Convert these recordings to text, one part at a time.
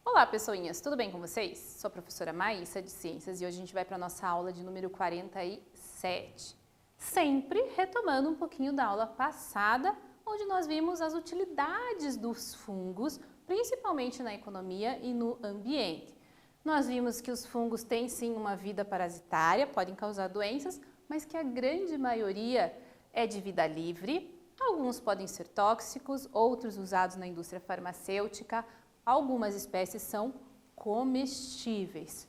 Olá, pessoinhas, tudo bem com vocês? Sou a professora Maísa de Ciências e hoje a gente vai para a nossa aula de número 47. Sempre retomando um pouquinho da aula passada, onde nós vimos as utilidades dos fungos, principalmente na economia e no ambiente. Nós vimos que os fungos têm sim uma vida parasitária, podem causar doenças, mas que a grande maioria é de vida livre. Alguns podem ser tóxicos, outros usados na indústria farmacêutica. Algumas espécies são comestíveis.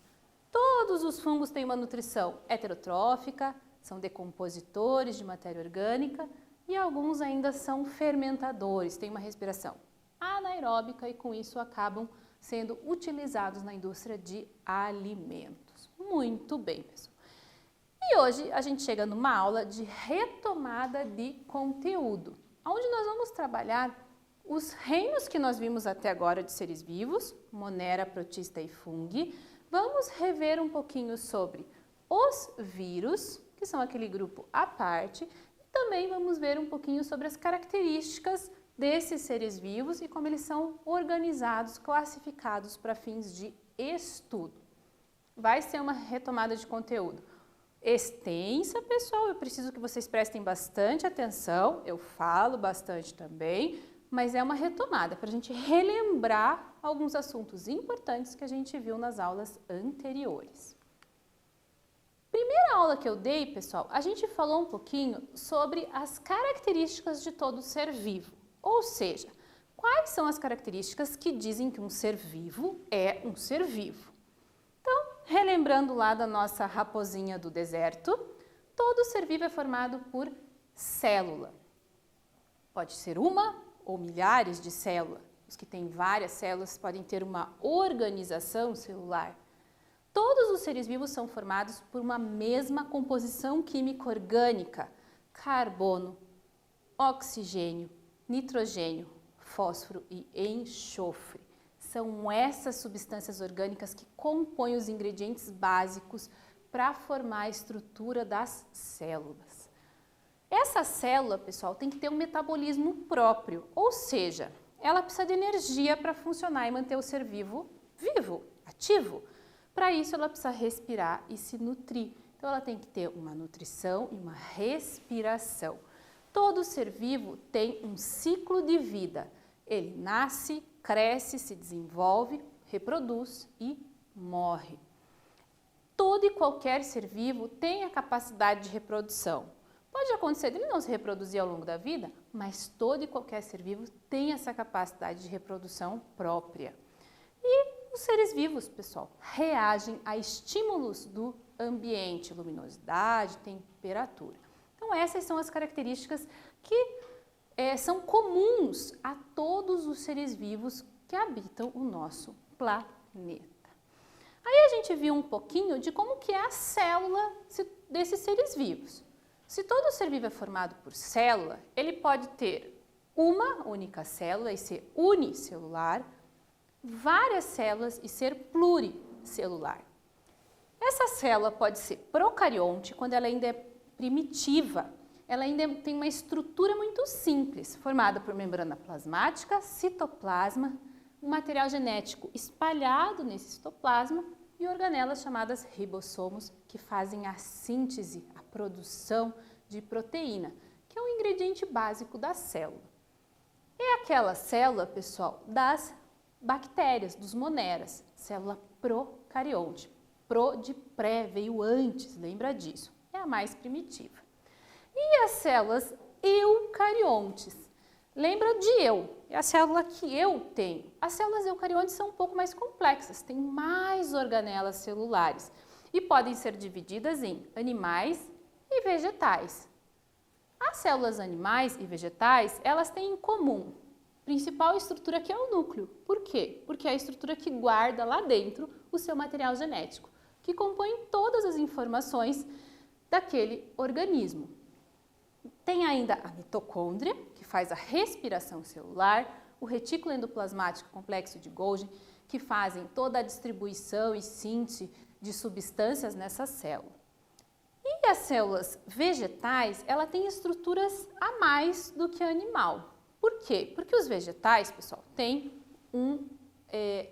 Todos os fungos têm uma nutrição heterotrófica, são decompositores de matéria orgânica e alguns ainda são fermentadores, têm uma respiração anaeróbica e com isso acabam sendo utilizados na indústria de alimentos. Muito bem, pessoal. E hoje a gente chega numa aula de retomada de conteúdo, onde nós vamos trabalhar os reinos que nós vimos até agora de seres vivos, Monera, Protista e Fungi. Vamos rever um pouquinho sobre os vírus, que são aquele grupo à parte, e também vamos ver um pouquinho sobre as características desses seres vivos e como eles são organizados, classificados para fins de estudo. Vai ser uma retomada de conteúdo extensa, pessoal, eu preciso que vocês prestem bastante atenção, eu falo bastante também, mas é uma retomada para a gente relembrar alguns assuntos importantes que a gente viu nas aulas anteriores. Primeira aula que eu dei, pessoal, a gente falou um pouquinho sobre as características de todo ser vivo, ou seja, quais são as características que dizem que um ser vivo é um ser vivo. Então, relembrando lá da nossa raposinha do deserto, todo ser vivo é formado por célula. Pode ser uma ou milhares de células. Os que têm várias células podem ter uma organização celular. Todos os seres vivos são formados por uma mesma composição química orgânica: carbono, oxigênio, nitrogênio, fósforo e enxofre. São essas substâncias orgânicas que compõem os ingredientes básicos para formar a estrutura das células. Essa célula, pessoal, tem que ter um metabolismo próprio, ou seja, ela precisa de energia para funcionar e manter o ser vivo, ativo. Para isso, ela precisa respirar e se nutrir. Então, ela tem que ter uma nutrição e uma respiração. Todo ser vivo tem um ciclo de vida. Ele nasce, cresce, se desenvolve, reproduz e morre. Todo e qualquer ser vivo tem a capacidade de reprodução. Pode acontecer dele não se reproduzir ao longo da vida, mas todo e qualquer ser vivo tem essa capacidade de reprodução própria. E os seres vivos, pessoal, reagem a estímulos do ambiente, luminosidade, temperatura. Então, essas são as características que são comuns a todos os seres vivos que habitam o nosso planeta. Aí a gente viu um pouquinho de como que é a célula desses seres vivos. Se todo ser vivo é formado por célula, ele pode ter uma única célula e ser unicelular, várias células e ser pluricelular. Essa célula pode ser procarionte quando ela ainda é primitiva. Ela ainda tem uma estrutura muito simples, formada por membrana plasmática, citoplasma, um material genético espalhado nesse citoplasma e organelas chamadas ribossomos, que fazem a síntese, a produção de proteína, que é um ingrediente básico da célula. É aquela célula, pessoal, das bactérias, dos moneras, célula procarionte. Pro de pré, veio antes, lembra disso, é a mais primitiva. E as células eucariontes? Lembra de eu, é a célula que eu tenho. As células eucariontes são um pouco mais complexas, têm mais organelas celulares e podem ser divididas em animais e vegetais. As células animais e vegetais, elas têm em comum a principal estrutura que é o núcleo. Por quê? Porque é a estrutura que guarda lá dentro o seu material genético, que compõe todas as informações daquele organismo. Tem ainda a mitocôndria, que faz a respiração celular, o retículo endoplasmático complexo de Golgi, que fazem toda a distribuição e síntese de substâncias nessa célula. E as células vegetais, ela tem estruturas a mais do que a animal. Por quê? Porque os vegetais, pessoal,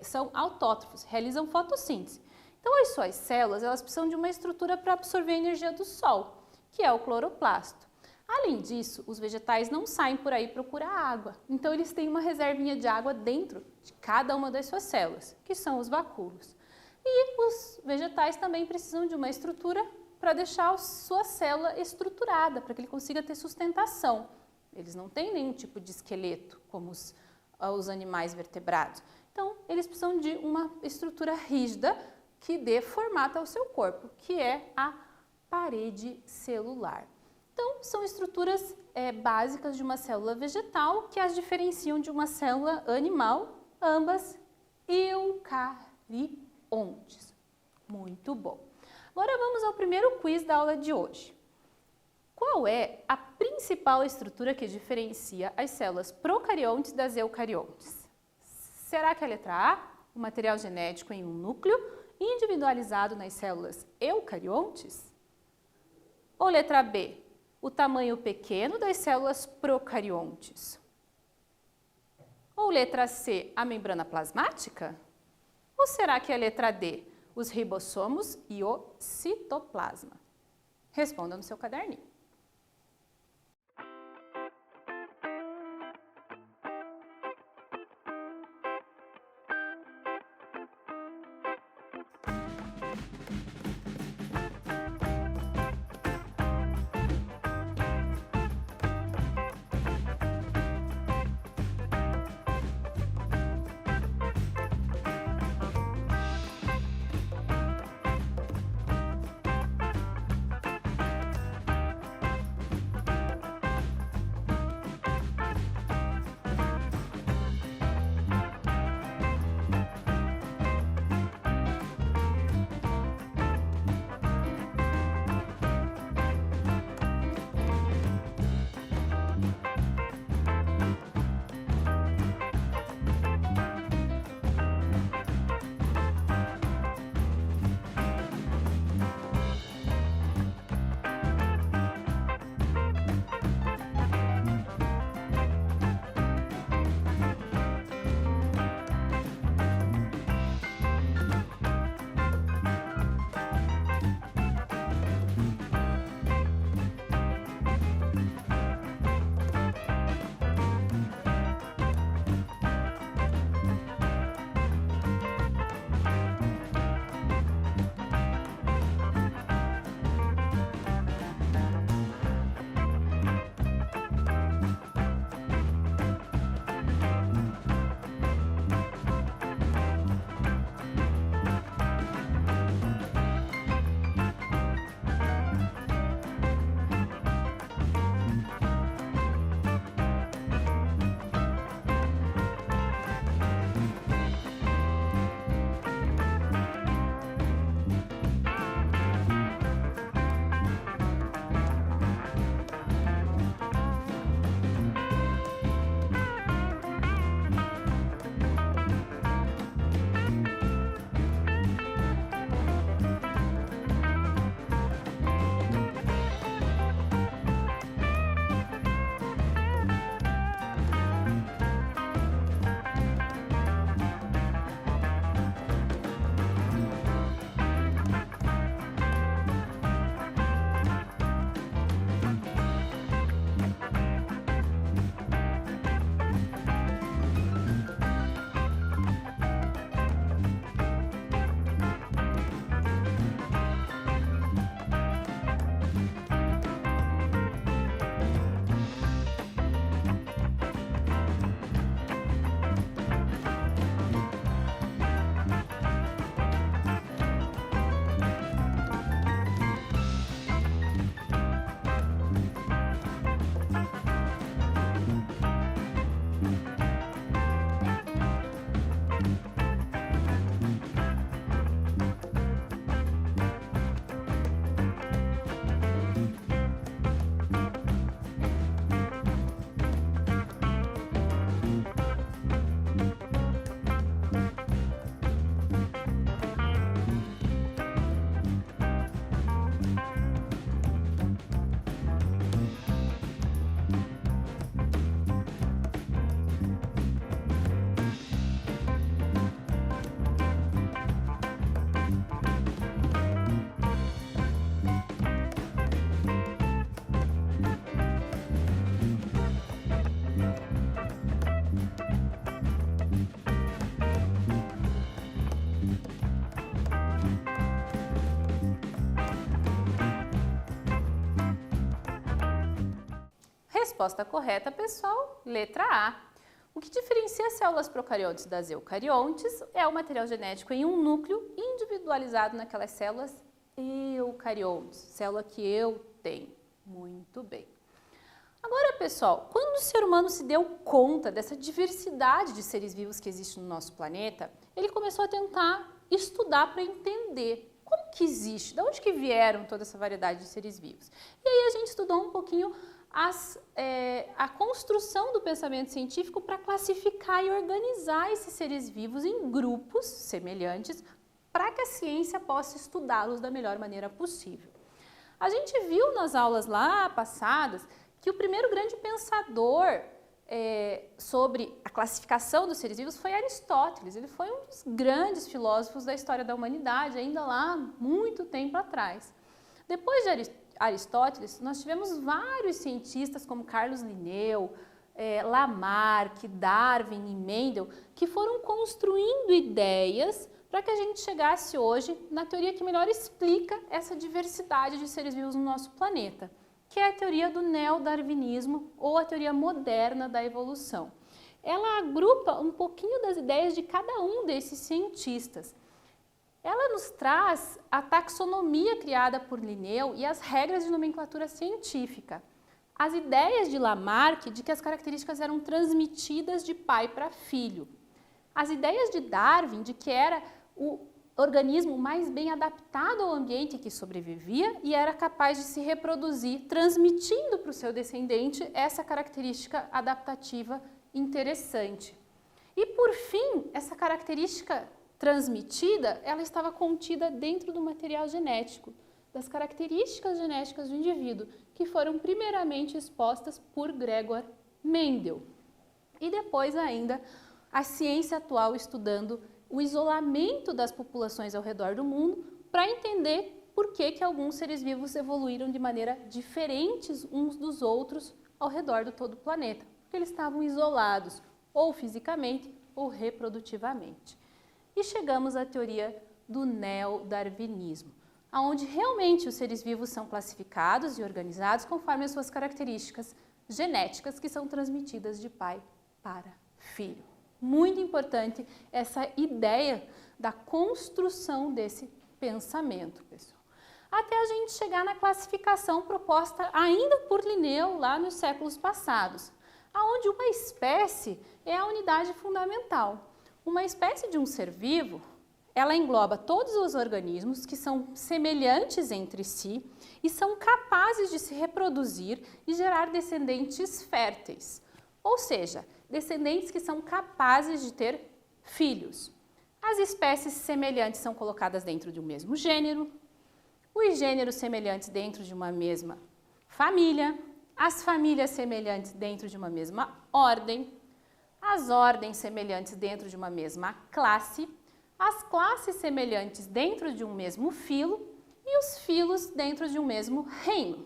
são autótrofos, realizam fotossíntese. Então, as suas células, elas precisam de uma estrutura para absorver a energia do sol, que é o cloroplasto. Além disso, os vegetais não saem por aí procurar água. Então, eles têm uma reservinha de água dentro de cada uma das suas células, que são os vacúolos. E os vegetais também precisam de uma estrutura para deixar a sua célula estruturada, para que ele consiga ter sustentação. Eles não têm nenhum tipo de esqueleto, como os animais vertebrados. Então, eles precisam de uma estrutura rígida que dê formato ao seu corpo, que é a parede celular. Então, são estruturas básicas de uma célula vegetal que as diferenciam de uma célula animal, ambas eucariontes. Muito bom. Agora vamos ao primeiro quiz da aula de hoje. Qual é a principal estrutura que diferencia as células procariontes das eucariontes? Será que é a letra A, o material genético em um núcleo individualizado nas células eucariontes? Ou letra B, o tamanho pequeno das células procariontes? Ou letra C, a membrana plasmática? Ou será que é a letra D, os ribossomos e o citoplasma? Responda no seu caderninho. Resposta correta, pessoal, letra A. O que diferencia as células procariontes das eucariontes é o material genético em um núcleo individualizado naquelas células eucariontes, célula que eu tenho. Muito bem. Agora, pessoal, quando o ser humano se deu conta dessa diversidade de seres vivos que existe no nosso planeta, ele começou a tentar estudar para entender como que existe, de onde que vieram toda essa variedade de seres vivos. E aí a gente estudou um pouquinho a construção do pensamento científico para classificar e organizar esses seres vivos em grupos semelhantes para que a ciência possa estudá-los da melhor maneira possível. A gente viu nas aulas lá passadas que o primeiro grande pensador sobre a classificação dos seres vivos foi Aristóteles. Ele foi um dos grandes filósofos da história da humanidade, ainda lá muito tempo atrás. Depois de Aristóteles, nós tivemos vários cientistas como Carlos Linneu, Lamarck, Darwin e Mendel, que foram construindo ideias para que a gente chegasse hoje na teoria que melhor explica essa diversidade de seres vivos no nosso planeta, que é a teoria do neodarwinismo ou a teoria moderna da evolução. Ela agrupa um pouquinho das ideias de cada um desses cientistas. Ela nos traz a taxonomia criada por Linneu e as regras de nomenclatura científica. As ideias de Lamarck de que as características eram transmitidas de pai para filho. As ideias de Darwin de que era o organismo mais bem adaptado ao ambiente que sobrevivia e era capaz de se reproduzir, transmitindo para o seu descendente essa característica adaptativa interessante. E, por fim, essa característica transmitida, ela estava contida dentro do material genético, das características genéticas do indivíduo, que foram primeiramente expostas por Gregor Mendel. E depois ainda, a ciência atual estudando o isolamento das populações ao redor do mundo para entender por que alguns seres vivos evoluíram de maneira diferentes uns dos outros ao redor do todo o planeta, porque eles estavam isolados, ou fisicamente ou reprodutivamente. E chegamos à teoria do neodarwinismo, onde realmente os seres vivos são classificados e organizados conforme as suas características genéticas que são transmitidas de pai para filho. Muito importante essa ideia da construção desse pensamento, pessoal. Até a gente chegar na classificação proposta ainda por Linneu lá nos séculos passados, onde uma espécie é a unidade fundamental. Uma espécie de um ser vivo, ela engloba todos os organismos que são semelhantes entre si e são capazes de se reproduzir e gerar descendentes férteis. Ou seja, descendentes que são capazes de ter filhos. As espécies semelhantes são colocadas dentro de um mesmo gênero, os gêneros semelhantes dentro de uma mesma família, as famílias semelhantes dentro de uma mesma ordem, as ordens semelhantes dentro de uma mesma classe, as classes semelhantes dentro de um mesmo filo e os filos dentro de um mesmo reino.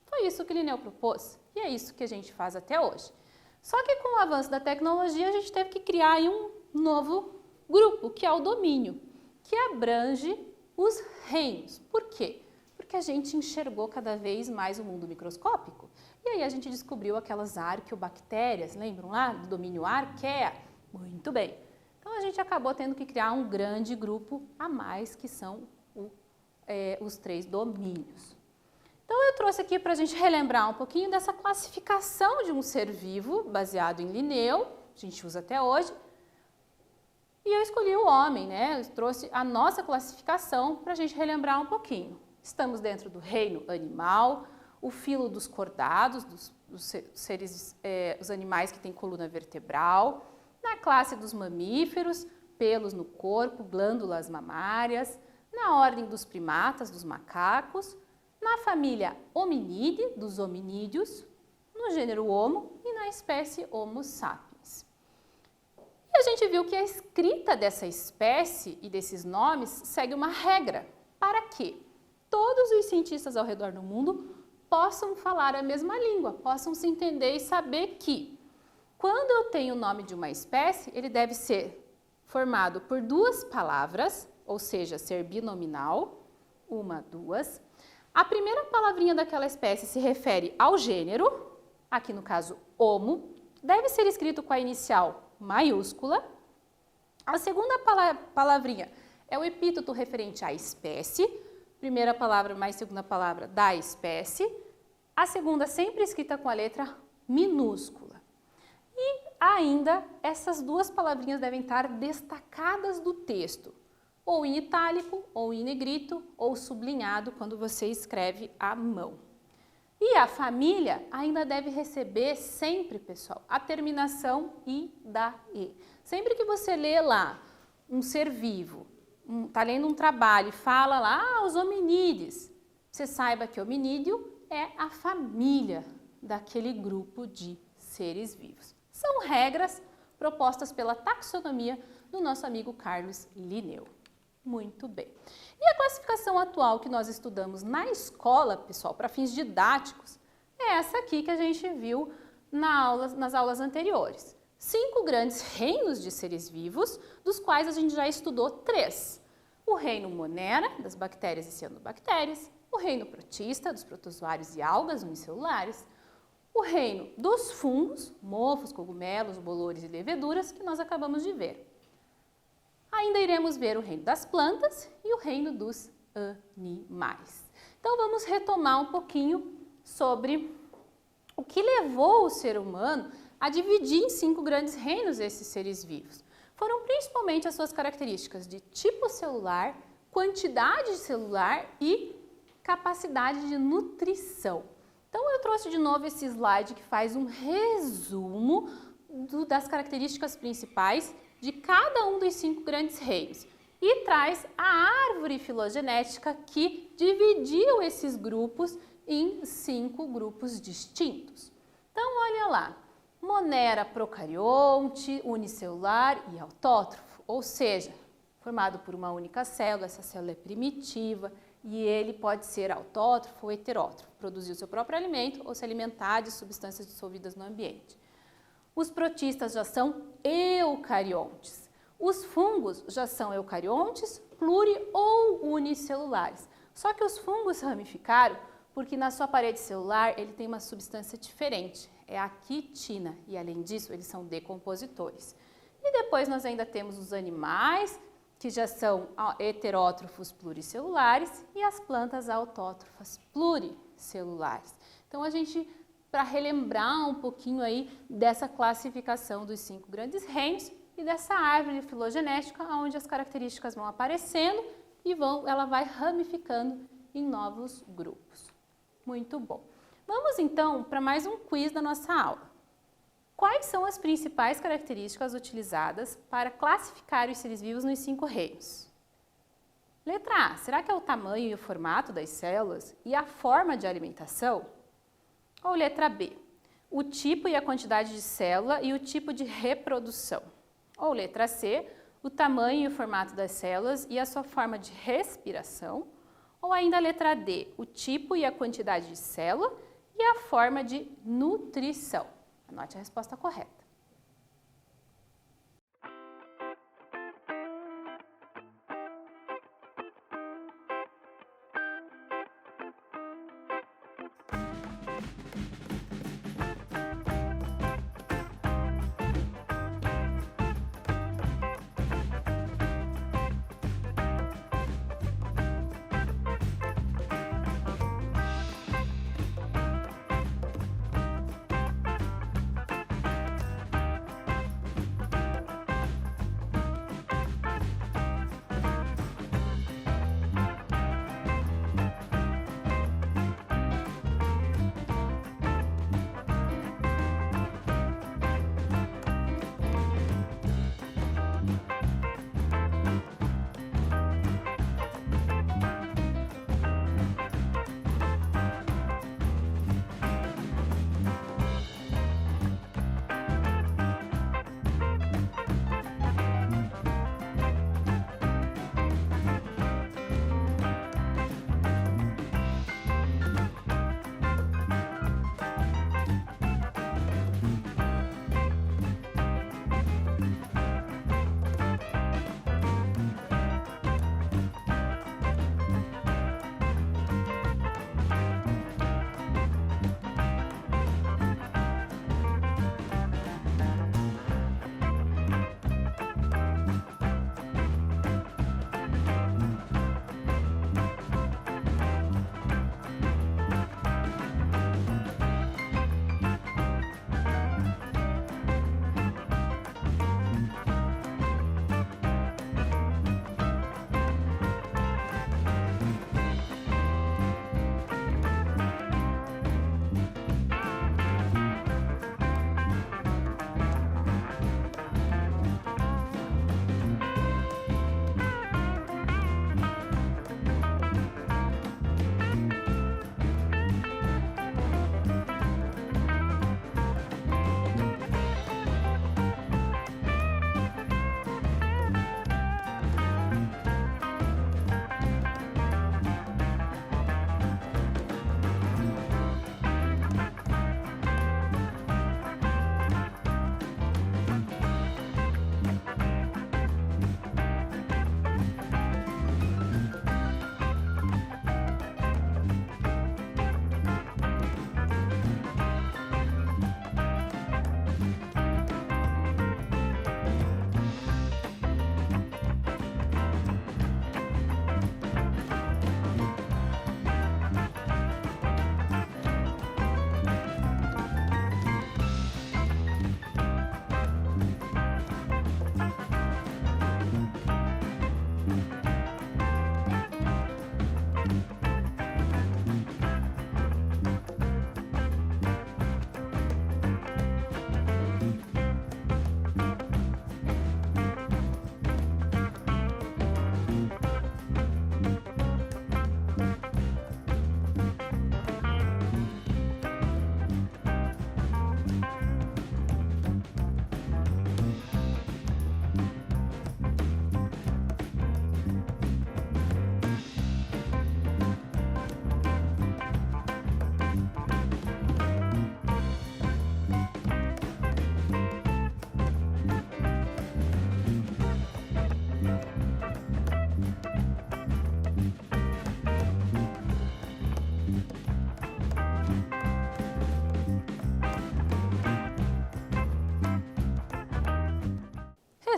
Foi isso que Linneu propôs e é isso que a gente faz até hoje. Só que com o avanço da tecnologia a gente teve que criar aí um novo grupo, que é o domínio, que abrange os reinos. Por quê? Porque a gente enxergou cada vez mais o mundo microscópico. E aí a gente descobriu aquelas arqueobactérias, lembram lá do domínio Archaea? Muito bem. Então a gente acabou tendo que criar um grande grupo a mais, que são os 3 domínios. Então eu trouxe aqui para a gente relembrar um pouquinho dessa classificação de um ser vivo, baseado em Linneu, a gente usa até hoje, e eu escolhi o homem, né? Eu trouxe a nossa classificação para a gente relembrar um pouquinho. Estamos dentro do reino animal, o filo dos cordados, dos seres, os animais que têm coluna vertebral, na classe dos mamíferos, pelos no corpo, glândulas mamárias, na ordem dos primatas, dos macacos, na família Hominide, dos hominídeos, no gênero Homo e na espécie Homo sapiens. E a gente viu que a escrita dessa espécie e desses nomes segue uma regra para que todos os cientistas ao redor do mundo possam falar a mesma língua, possam se entender e saber que quando eu tenho o nome de uma espécie, ele deve ser formado por 2 palavras, ou seja, ser binominal, 1, 2. A primeira palavrinha daquela espécie se refere ao gênero aqui no caso homo, deve ser escrito com a inicial maiúscula. A segunda palavrinha é o epíteto referente à espécie, primeira palavra mais segunda palavra da espécie. A segunda sempre escrita com a letra minúscula. E ainda essas duas palavrinhas devem estar destacadas do texto, ou em itálico, ou em negrito, ou sublinhado quando você escreve à mão. E a família ainda deve receber sempre, pessoal, a terminação I da E. Sempre que você lê lá um ser vivo, está lendo um trabalho e fala lá, os hominídeos, você saiba que hominídeo é a família daquele grupo de seres vivos. São regras propostas pela taxonomia do nosso amigo Carlos Linneu. Muito bem. E a classificação atual que nós estudamos na escola, pessoal, para fins didáticos, é essa aqui que a gente viu nas aulas anteriores. 5 grandes reinos de seres vivos, dos quais a gente já estudou 3. O reino Monera, das bactérias e cianobactérias, o reino protista, dos protozoários e algas unicelulares, o reino dos fungos, mofos, cogumelos, bolores e leveduras, que nós acabamos de ver. Ainda iremos ver o reino das plantas e o reino dos animais. Então vamos retomar um pouquinho sobre o que levou o ser humano a dividir em 5 grandes reinos esses seres vivos. Foram principalmente as suas características de tipo celular, quantidade celular e capacidade de nutrição. Então eu trouxe de novo esse slide que faz um resumo das características principais de cada um dos 5 grandes reinos e traz a árvore filogenética que dividiu esses grupos em 5 grupos distintos. Então, olha lá, Monera procarionte, unicelular e autótrofo, ou seja, formado por uma única célula, essa célula é primitiva e ele pode ser autótrofo ou heterótrofo, produzir o seu próprio alimento ou se alimentar de substâncias dissolvidas no ambiente. Os protistas já são eucariontes. Os fungos já são eucariontes, pluri ou unicelulares. Só que os fungos ramificaram porque na sua parede celular ele tem uma substância diferente, é a quitina, e além disso eles são decompositores. E depois nós ainda temos os animais, que já são heterótrofos pluricelulares, e as plantas autótrofas pluricelulares. Então a gente, para relembrar um pouquinho aí dessa classificação dos 5 grandes reinos e dessa árvore filogenética, onde as características vão aparecendo e ela vai ramificando em novos grupos. Muito bom. Vamos então para mais um quiz da nossa aula. Quais são as principais características utilizadas para classificar os seres vivos nos 5 reinos? Letra A, será que é o tamanho e o formato das células e a forma de alimentação? Ou letra B, o tipo e a quantidade de célula e o tipo de reprodução? Ou letra C, o tamanho e o formato das células e a sua forma de respiração? Ou ainda a letra D, o tipo e a quantidade de célula e a forma de nutrição? Anote a resposta correta.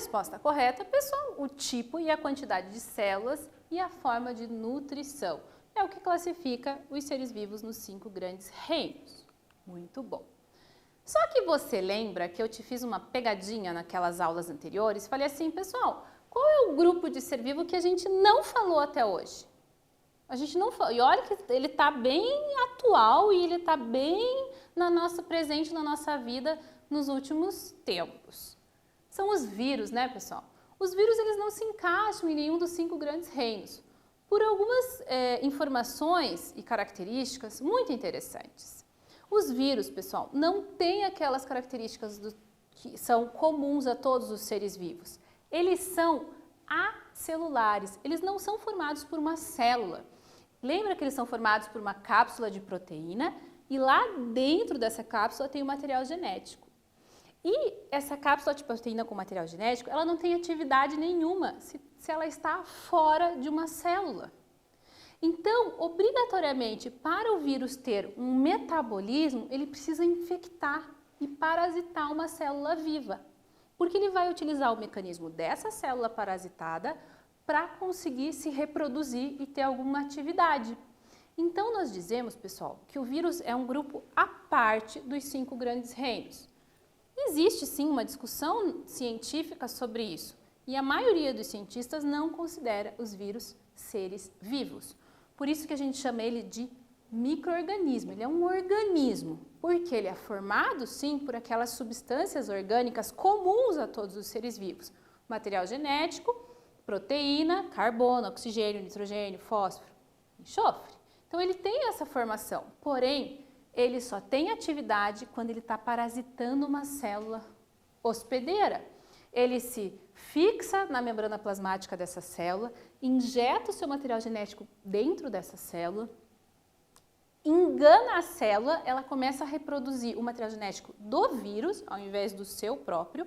resposta correta, pessoal, o tipo e a quantidade de células e a forma de nutrição. É o que classifica os seres vivos nos 5 grandes reinos. Muito bom. Só que você lembra que eu te fiz uma pegadinha naquelas aulas anteriores? Falei assim, pessoal, qual é o grupo de ser vivo que a gente não falou até hoje? A gente não falou. E olha que ele está bem atual e ele está bem presente na nossa vida nos últimos tempos. São os vírus, né, pessoal? Os vírus eles não se encaixam em nenhum dos 5 grandes reinos, por algumas informações e características muito interessantes. Os vírus, pessoal, não têm aquelas características que são comuns a todos os seres vivos. Eles são acelulares, eles não são formados por uma célula. Lembra que eles são formados por uma cápsula de proteína e lá dentro dessa cápsula tem o material genético. E essa cápsula de proteína com material genético, ela não tem atividade nenhuma se ela está fora de uma célula. Então, obrigatoriamente, para o vírus ter um metabolismo, ele precisa infectar e parasitar uma célula viva, porque ele vai utilizar o mecanismo dessa célula parasitada para conseguir se reproduzir e ter alguma atividade. Então, nós dizemos, pessoal, que o vírus é um grupo à parte dos 5 grandes reinos. Existe, sim, uma discussão científica sobre isso, e a maioria dos cientistas não considera os vírus seres vivos. Por isso que a gente chama ele de micro-organismo. Ele é um organismo, porque ele é formado, sim, por aquelas substâncias orgânicas comuns a todos os seres vivos. Material genético, proteína, carbono, oxigênio, nitrogênio, fósforo, enxofre. Então, ele tem essa formação, porém, ele só tem atividade quando ele está parasitando uma célula hospedeira. Ele se fixa na membrana plasmática dessa célula, injeta o seu material genético dentro dessa célula, engana a célula, ela começa a reproduzir o material genético do vírus, ao invés do seu próprio,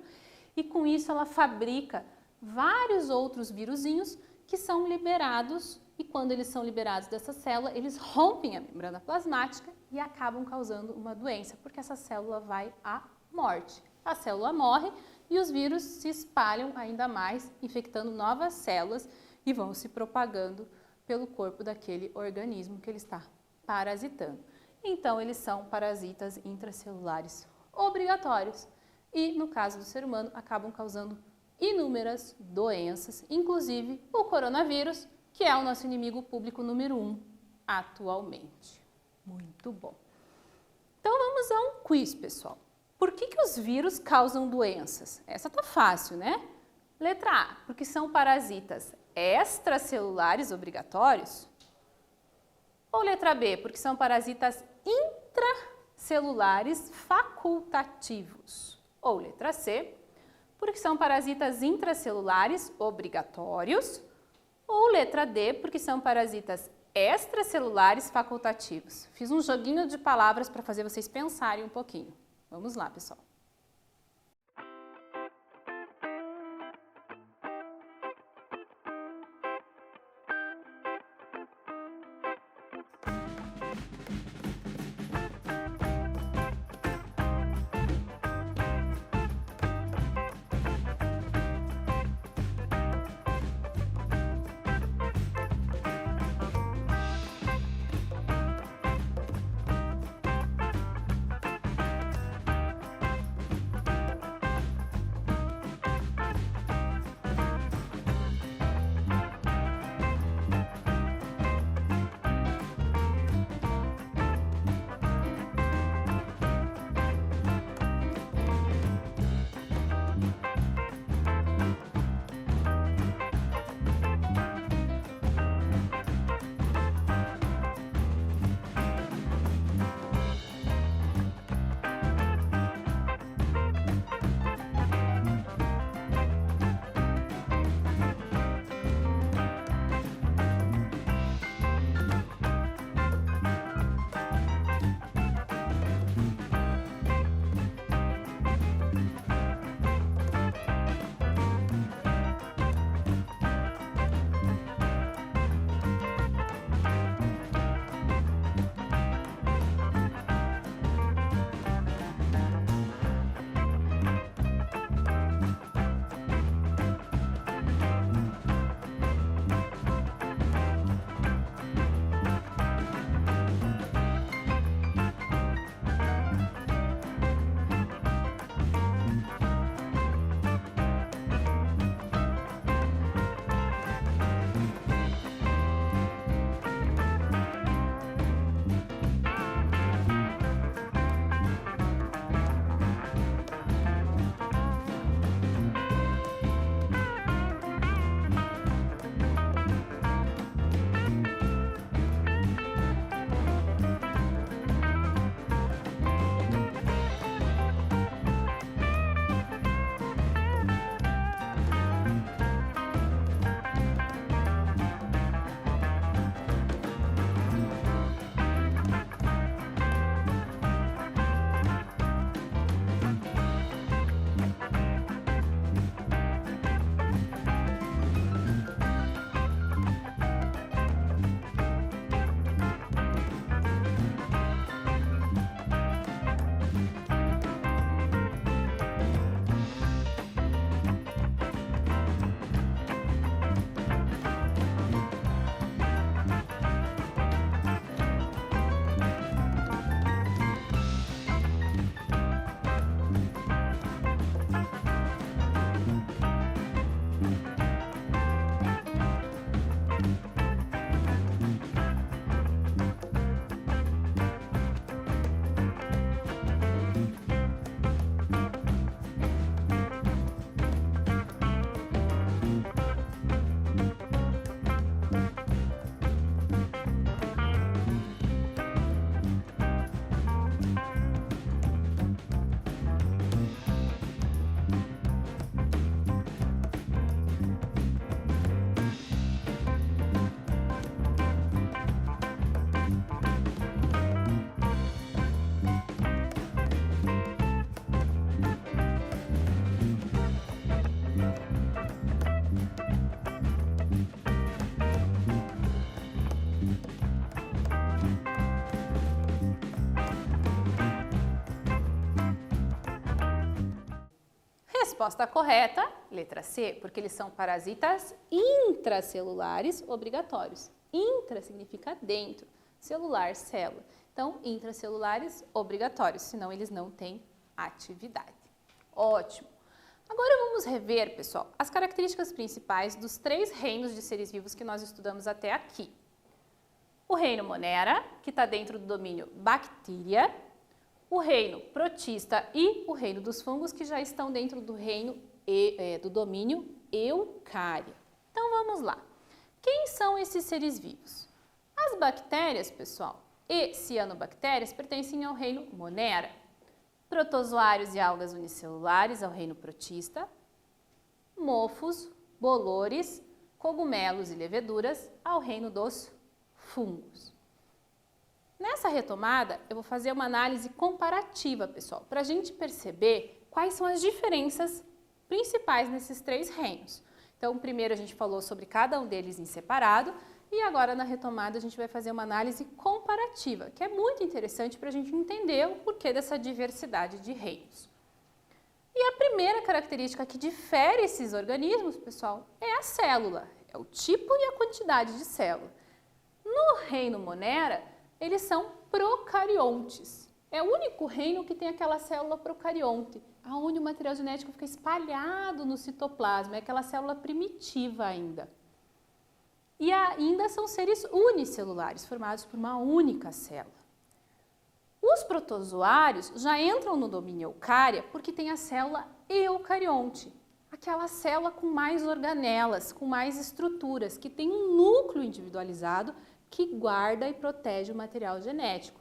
e com isso ela fabrica vários outros vírusinhos que são liberados, e quando eles são liberados dessa célula, eles rompem a membrana plasmática e acabam causando uma doença, porque essa célula vai à morte. A célula morre e os vírus se espalham ainda mais, infectando novas células e vão se propagando pelo corpo daquele organismo que ele está parasitando. Então, eles são parasitas intracelulares obrigatórios e, no caso do ser humano, acabam causando inúmeras doenças, inclusive o coronavírus, que é o nosso inimigo público número 1 atualmente. Muito bom. Então, vamos a um quiz, pessoal. Por que os vírus causam doenças? Essa tá fácil, né? Letra A, porque são parasitas extracelulares obrigatórios? Ou letra B, porque são parasitas intracelulares facultativos? Ou letra C, porque são parasitas intracelulares obrigatórios? Ou letra D, porque são parasitas extracelulares facultativos? Fiz um joguinho de palavras para fazer vocês pensarem um pouquinho. Vamos lá, pessoal. resposta correta, letra C, porque eles são parasitas intracelulares obrigatórios. Intra significa dentro, celular, célula. Então, intracelulares obrigatórios, senão eles não têm atividade. Ótimo! Agora vamos rever, pessoal, as características principais dos 3 reinos de seres vivos que nós estudamos até aqui. O reino Monera, que está dentro do domínio Bacteria, o reino Protista e o reino dos fungos, que já estão dentro do reino do domínio Eucária. Então vamos lá. Quem são esses seres vivos? As bactérias, pessoal, e cianobactérias pertencem ao reino Monera. Protozoários e algas unicelulares ao reino Protista. Mofos, bolores, cogumelos e leveduras ao reino dos fungos. Nessa retomada, eu vou fazer uma análise comparativa, pessoal, para a gente perceber quais são as diferenças principais nesses 3 reinos. Então, primeiro a gente falou sobre cada um deles em separado e agora na retomada a gente vai fazer uma análise comparativa, que é muito interessante para a gente entender o porquê dessa diversidade de reinos. E a primeira característica que difere esses organismos, pessoal, é a célula, é o tipo e a quantidade de célula. No reino Monera, eles são procariontes. É o único reino que tem aquela célula procarionte, onde o material genético fica espalhado no citoplasma, é aquela célula primitiva ainda. E ainda são seres unicelulares, formados por uma única célula. Os protozoários já entram no domínio Eucária porque tem a célula eucarionte, aquela célula com mais organelas, com mais estruturas, que tem um núcleo individualizado que guarda e protege o material genético.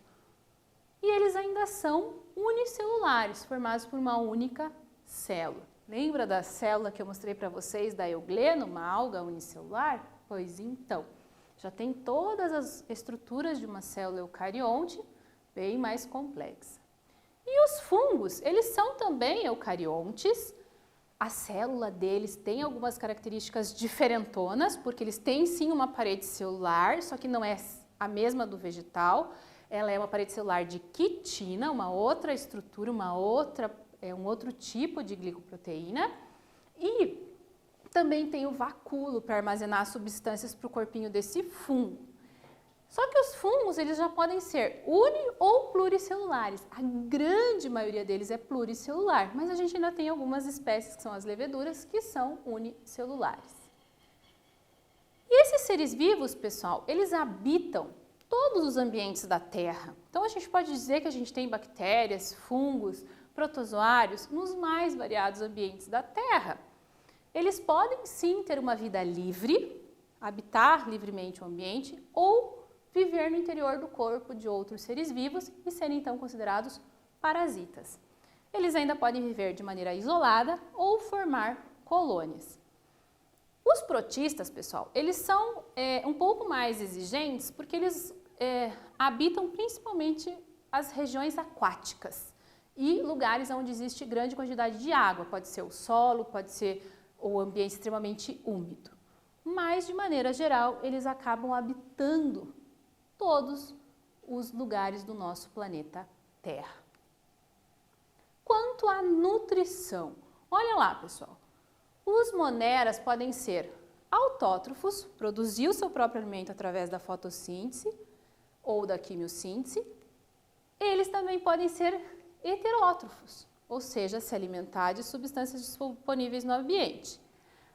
E eles ainda são unicelulares, formados por uma única célula. Lembra da célula que eu mostrei para vocês da euglena, uma alga unicelular? Pois então, já tem todas as estruturas de uma célula eucarionte, bem mais complexa. E os fungos, eles são também eucariontes. A célula deles tem algumas características diferentonas, porque eles têm sim uma parede celular, só que não é a mesma do vegetal. Ela é uma parede celular de quitina, uma outra estrutura, um outro tipo de glicoproteína. E também tem o vacúolo para armazenar substâncias para o corpinho desse fungo. Só que os fungos, eles já podem ser uni- ou pluricelulares. A grande maioria deles é pluricelular, mas a gente ainda tem algumas espécies, que são as leveduras, que são unicelulares. E esses seres vivos, pessoal, eles habitam todos os ambientes da Terra. Então, a gente pode dizer que a gente tem bactérias, fungos, protozoários nos mais variados ambientes da Terra. Eles podem sim ter uma vida livre, habitar livremente o ambiente ou viver no interior do corpo de outros seres vivos e serem então considerados parasitas. Eles ainda podem viver de maneira isolada ou formar colônias. Os protistas, pessoal, eles são um pouco mais exigentes porque eles habitam principalmente as regiões aquáticas e lugares onde existe grande quantidade de água. Pode ser o solo, pode ser o ambiente extremamente úmido. Mas, de maneira geral, eles acabam habitando todos os lugares do nosso planeta Terra. Quanto à nutrição, olha lá, pessoal. Os moneras podem ser autótrofos, produzir o seu próprio alimento através da fotossíntese ou da quimiossíntese. Eles também podem ser heterótrofos, ou seja, se alimentar de substâncias disponíveis no ambiente.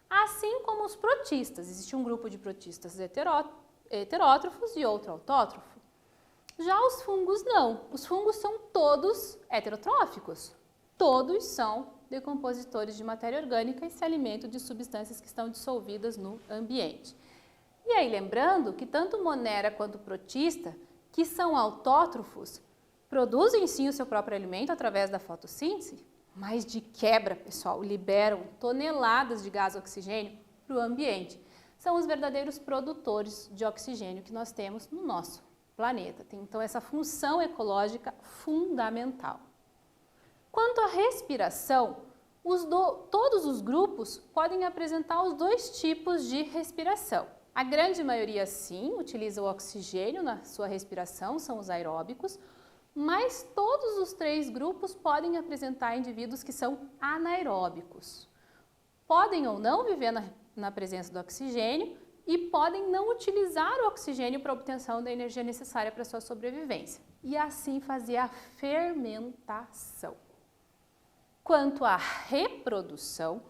Assim como os protistas, existe um grupo de protistas heterótrofos e outro autótrofo. Já os fungos não, os fungos são todos heterotróficos, todos são decompositores de matéria orgânica e se alimentam de substâncias que estão dissolvidas no ambiente. E aí, lembrando que tanto monera quanto protista, que são autótrofos, produzem sim o seu próprio alimento através da fotossíntese, mas de quebra, pessoal, liberam toneladas de gás oxigênio para o ambiente. São os verdadeiros produtores de oxigênio que nós temos no nosso planeta. Tem, então, essa função ecológica fundamental. Quanto à respiração, todos os grupos podem apresentar os 2 tipos de respiração. A grande maioria, sim, utiliza o oxigênio na sua respiração, são os aeróbicos, mas todos os 3 grupos podem apresentar indivíduos que são anaeróbicos. Podem ou não viver na presença do oxigênio e podem não utilizar o oxigênio para a obtenção da energia necessária para a sua sobrevivência. E assim fazer a fermentação. Quanto à reprodução,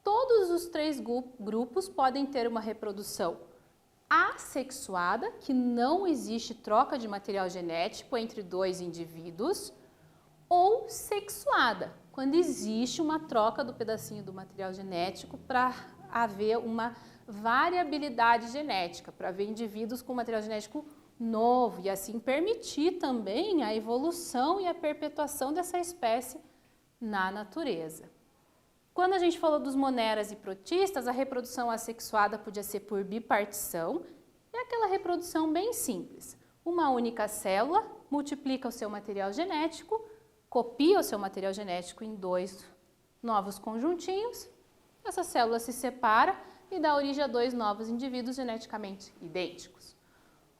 todos os 3 grupos podem ter uma reprodução assexuada, que não existe troca de material genético entre 2 indivíduos, ou sexuada, quando existe uma troca do pedacinho do material genético para haver uma variabilidade genética, para haver indivíduos com material genético novo e assim permitir também a evolução e a perpetuação dessa espécie na natureza. Quando a gente falou dos moneras e protistas, a reprodução assexuada podia ser por bipartição, é aquela reprodução bem simples. Uma única célula multiplica o seu material genético, copia o seu material genético em 2 novos conjuntinhos, essa célula se separa e dá origem a 2 novos indivíduos geneticamente idênticos.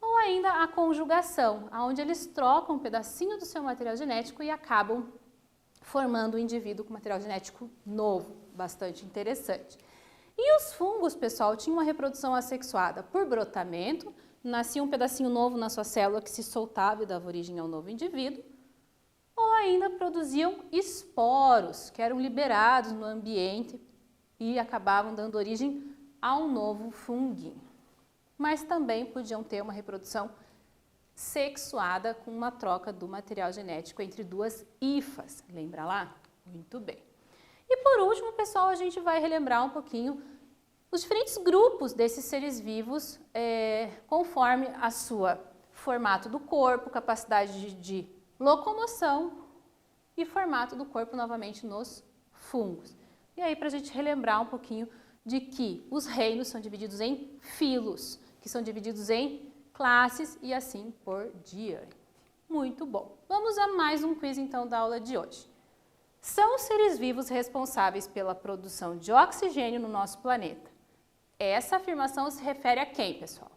Ou ainda a conjugação, onde eles trocam um pedacinho do seu material genético e acabam formando um indivíduo com material genético novo, bastante interessante. E os fungos, pessoal, tinham uma reprodução assexuada por brotamento, nascia um pedacinho novo na sua célula que se soltava e dava origem ao novo indivíduo, ou ainda produziam esporos, que eram liberados no ambiente e acabavam dando origem a um novo funguinho. Mas também podiam ter uma reprodução sexuada com uma troca do material genético entre 2 hifas. Lembra lá? Muito bem. E por último, pessoal, a gente vai relembrar um pouquinho os diferentes grupos desses seres vivos conforme a sua formato do corpo, capacidade de locomoção e formato do corpo novamente nos fungos. E aí, para a gente relembrar um pouquinho de que os reinos são divididos em filos, que são divididos em classes e assim por diante. Muito bom. Vamos a mais um quiz então da aula de hoje. São os seres vivos responsáveis pela produção de oxigênio no nosso planeta. Essa afirmação se refere a quem, pessoal?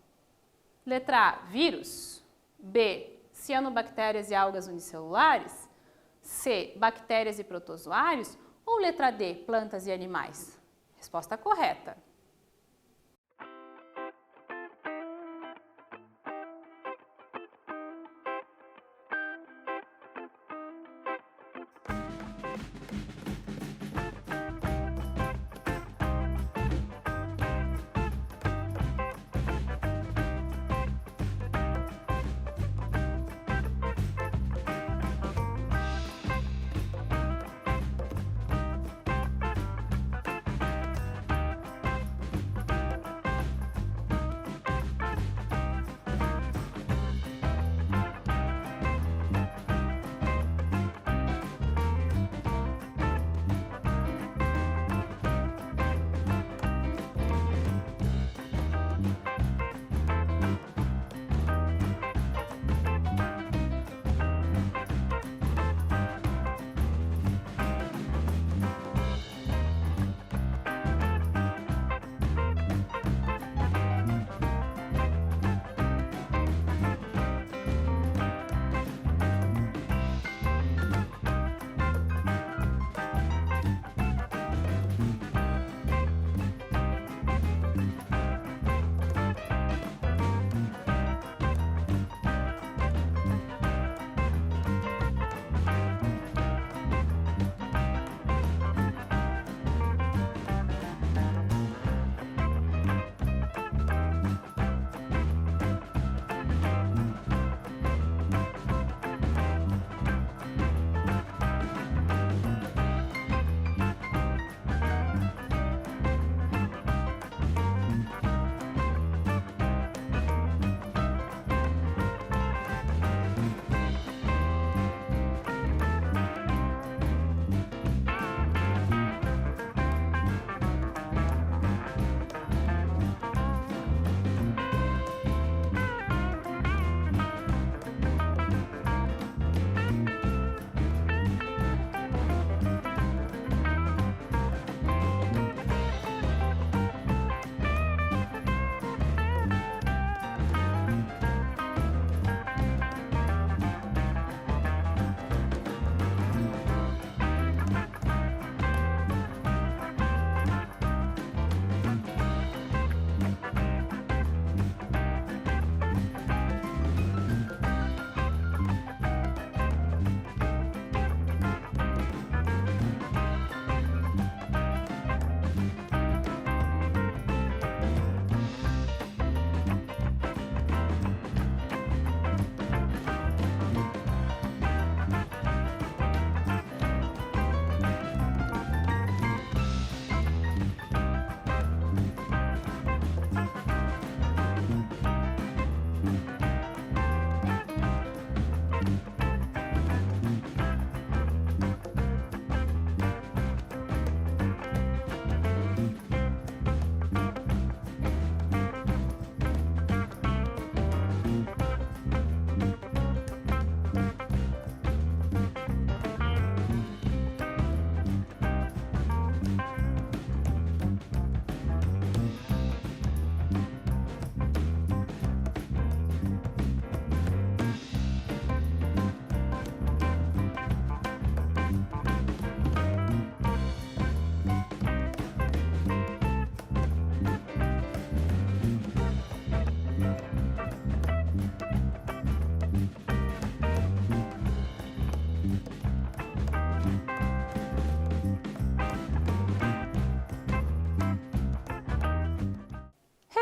Letra A, vírus. B, cianobactérias e algas unicelulares. C, bactérias e protozoários. Ou letra D, plantas e animais? Resposta correta.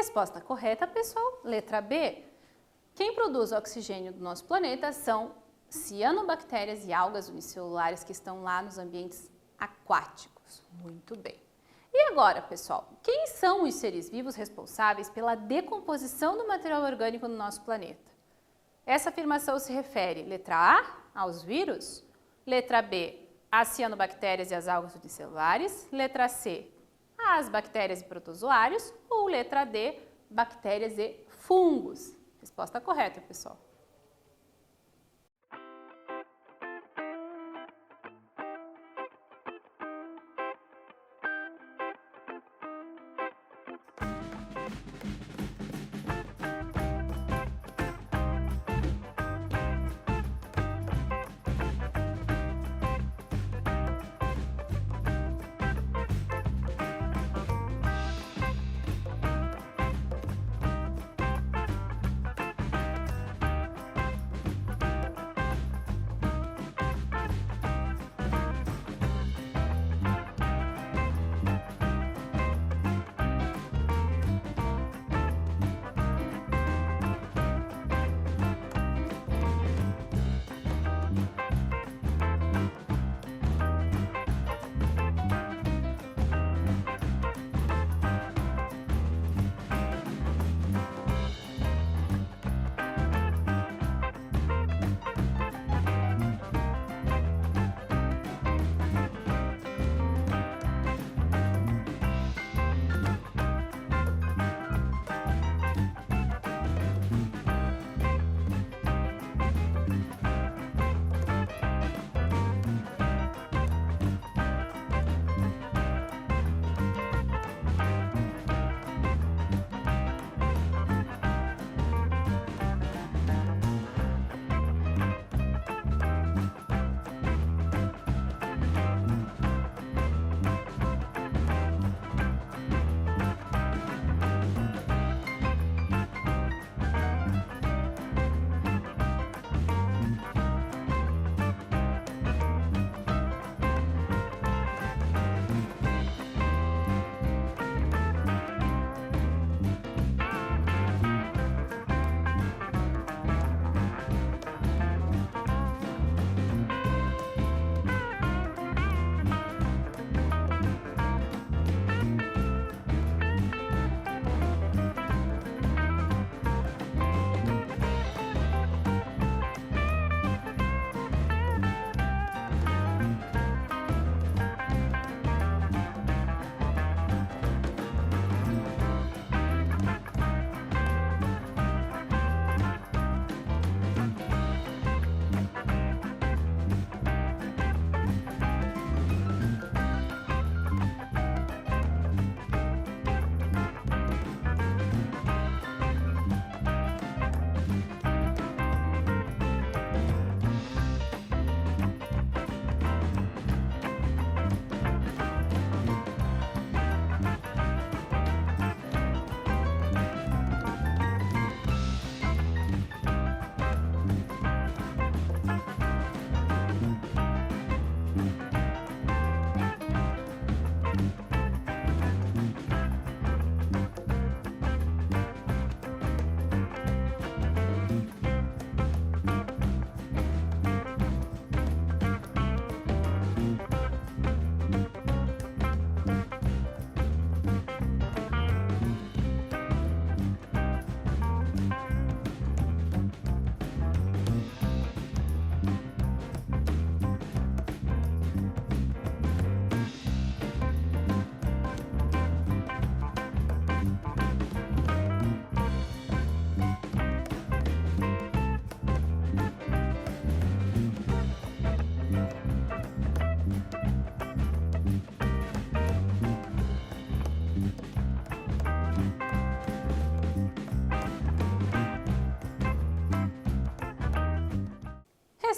Resposta correta, pessoal, letra B. Quem produz o oxigênio do nosso planeta são cianobactérias e algas unicelulares que estão lá nos ambientes aquáticos. Muito bem. E agora, pessoal, quem são os seres vivos responsáveis pela decomposição do material orgânico no nosso planeta? Essa afirmação se refere, letra A, aos vírus, letra B, às cianobactérias e às algas unicelulares, letra C, às bactérias e protozoários, ou letra D, bactérias e fungos. Resposta correta, pessoal.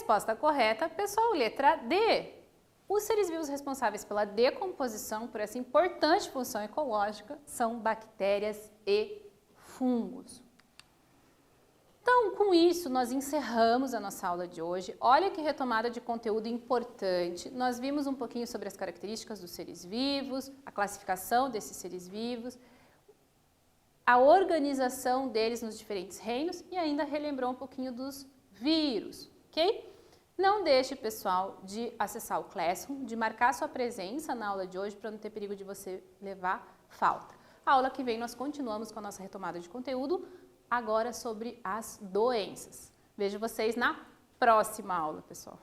Resposta correta, pessoal, letra D. Os seres vivos responsáveis pela decomposição por essa importante função ecológica são bactérias e fungos. Então, com isso, nós encerramos a nossa aula de hoje. Olha que retomada de conteúdo importante. Nós vimos um pouquinho sobre as características dos seres vivos, a classificação desses seres vivos, a organização deles nos diferentes reinos e ainda relembrou um pouquinho dos vírus, ok? Não deixe, pessoal, de acessar o Classroom, de marcar sua presença na aula de hoje para não ter perigo de você levar falta. A aula que vem nós continuamos com a nossa retomada de conteúdo, agora sobre as doenças. Vejo vocês na próxima aula, pessoal.